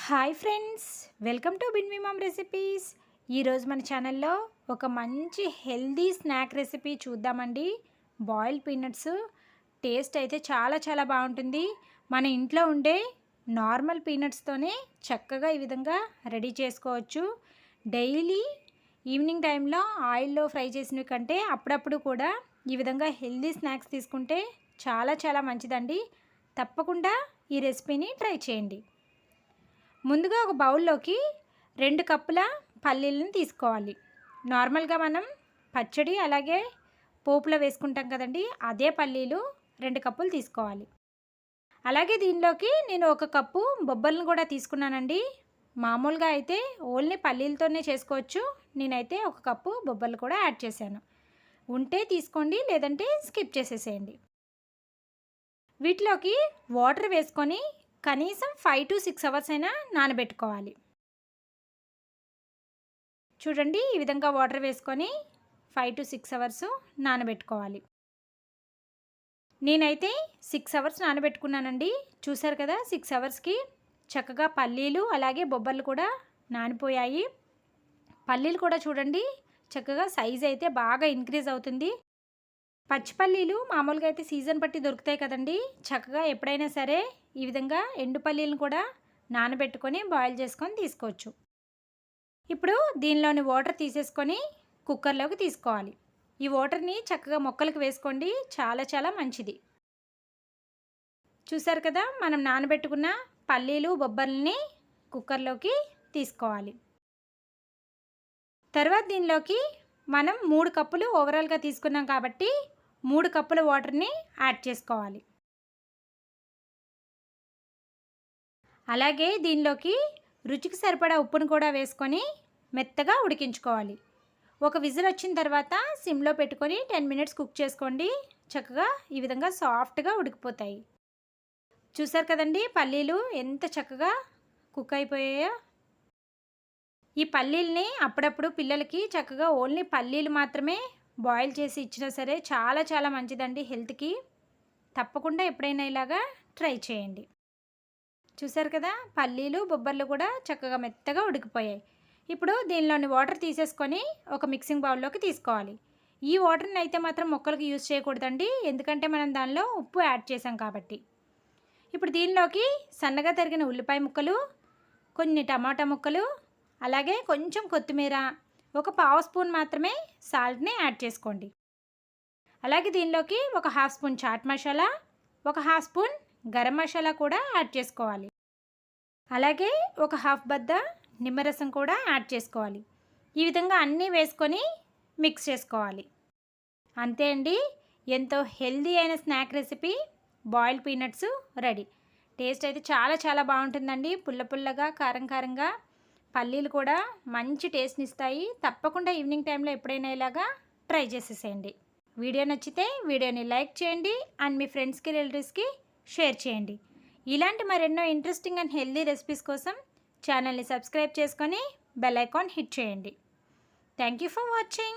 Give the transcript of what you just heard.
Hi friends, welcome to బిన్వి mom recipes. ఈరోజు మన ఛానల్లో ఒక మంచి హెల్దీ స్నాక్ రెసిపీ చూద్దామండి. బాయిల్డ్ పీనట్స్ టేస్ట్ అయితే చాలా చాలా బాగుంటుంది. మన ఇంట్లో ఉండే నార్మల్ పీనట్స్తోనే చక్కగా ఈ విధంగా రెడీ చేసుకోవచ్చు. డైలీ ఈవినింగ్ టైంలో ఆయిల్లో ఫ్రై చేసినవి కంటే అప్పుడప్పుడు కూడా ఈ విధంగా హెల్దీ స్నాక్స్ తీసుకుంటే చాలా చాలా మంచిదండి. తప్పకుండా ఈ రెసిపీని ట్రై చేయండి. ముందుగా ఒక బౌల్లోకి 2 కప్పుల పల్లీలను తీసుకోవాలి. నార్మల్గా మనం పచ్చడి అలాగే పోపులో వేసుకుంటాం కదండి, అదే పల్లీలు 2 కప్పులు తీసుకోవాలి. అలాగే దీనిలోకి నేను 1 కప్పు బొబ్బర్లను కూడా తీసుకున్నానండి. మామూలుగా అయితే ఓన్లీ పల్లీలతోనే చేసుకోవచ్చు. నేనైతే 1 కప్పు బొబ్బర్లు కూడా యాడ్ చేశాను. ఉంటే తీసుకోండి, లేదంటే స్కిప్ చేసేసేయండి. వీటిలోకి వాటర్ వేసుకొని కనీసం 5 to 6 అవర్స్ అయినా నానబెట్టుకోవాలి. చూడండి, ఈ విధంగా వాటర్ వేసుకొని 5 to 6 అవర్స్ నానబెట్టుకోవాలి. నేనైతే 6 అవర్స్ నానబెట్టుకున్నానండి. చూసారు కదా, 6 అవర్స్కి చక్కగా పల్లీలు అలాగే బొబ్బర్లు కూడా నానిపోయాయి. పల్లీలు కూడా చూడండి, చక్కగా సైజ్ అయితే బాగా ఇంక్రీజ్ అవుతుంది. పచ్చిపల్లీలు మామూలుగా అయితే సీజన్ బట్టి దొరుకుతాయి కదండి. చక్కగా ఎప్పుడైనా సరే ఈ విధంగా ఎండు పల్లీలను కూడా నానబెట్టుకొని బాయిల్ చేసుకొని తీసుకోవచ్చు. ఇప్పుడు దీనిలోని వాటర్ తీసేసుకొని కుక్కర్లోకి తీసుకోవాలి. ఈ వాటర్ని చక్కగా మొక్కలకు వేసుకోండి, చాలా చాలా మంచిది. చూసారు కదా, మనం నానబెట్టుకున్న పల్లీలు బొబ్బర్లని కుక్కర్లోకి తీసుకోవాలి. తర్వాత దీనిలోకి మనం 3 కప్పులు ఓవరాల్గా తీసుకున్నాం కాబట్టి 3 కప్పుల వాటర్ని యాడ్ చేసుకోవాలి. అలాగే దీనిలోకి రుచికి సరిపడా ఉప్పును కూడా వేసుకొని మెత్తగా ఉడికించుకోవాలి. ఒక విజిల్ వచ్చిన తర్వాత సిమ్లో పెట్టుకొని 10 మినిట్స్ కుక్ చేసుకోండి. చక్కగా ఈ విధంగా సాఫ్ట్గా ఉడికిపోతాయి. చూసారు కదండి, పల్లీలు ఎంత చక్కగా కుక్ అయిపోయాయో. ఈ పల్లీల్ని అప్పుడప్పుడు పిల్లలకి చక్కగా ఓన్లీ పల్లీలు మాత్రమే బాయిల్ చేసి ఇచ్చినా సరే చాలా చాలా మంచిదండి హెల్త్కి. తప్పకుండా ఎప్పుడైనా ఇలాగా ట్రై చేయండి. చూసారు కదా, పల్లీలు బొబ్బర్లు కూడా చక్కగా మెత్తగా ఉడికిపోయాయి. ఇప్పుడు దీనిలోని వాటర్ తీసేసుకొని ఒక మిక్సింగ్ బౌల్లోకి తీసుకోవాలి. ఈ వాటర్ని అయితే మాత్రం మొక్కలకు యూజ్ చేయకూడదండి, ఎందుకంటే మనం దానిలో ఉప్పు యాడ్ చేసాం కాబట్టి. ఇప్పుడు దీనిలోకి సన్నగా తరిగిన ఉల్లిపాయ ముక్కలు, కొన్ని టమాటా ముక్కలు, అలాగే కొంచెం కొత్తిమీర, ఒక పావు స్పూన్ మాత్రమే సాల్ట్ని యాడ్ చేసుకోండి. అలాగే దీనిలోకి ఒక హాఫ్ స్పూన్ చాట్ మసాలా, ఒక హాఫ్ స్పూన్ గరం మసాలా కూడా యాడ్ చేసుకోవాలి. అలాగే ఒక హాఫ్ బద్ద నిమ్మరసం కూడా యాడ్ చేసుకోవాలి. ఈ విధంగా అన్నీ వేసుకొని మిక్స్ చేసుకోవాలి. అంతే అండి, ఎంతో హెల్దీ అయిన snack recipe boiled peanuts ready. Taste అయితే చాలా చాలా బాగుంటుందండి. పుల్ల పుల్లగా, కారం కారంగా, పల్లీలు కూడా మంచి టేస్ట్ని ఇస్తాయి. తప్పకుండా ఈవినింగ్ టైంలో ఎప్పుడైనా ఇలాగా ట్రై చేసేసేయండి. వీడియో నచ్చితే వీడియోని లైక్ చేయండి అండ్ మీ ఫ్రెండ్స్కి రిలేటివ్స్కి షేర్ చేయండి. ఇలాంటి మరెన్నో ఇంట్రెస్టింగ్ అండ్ హెల్దీ రెసిపీస్ కోసం ఛానల్ని సబ్స్క్రైబ్ చేసుకొని బెల్ ఐకాన్ హిట్ చేయండి. Thank you for watching.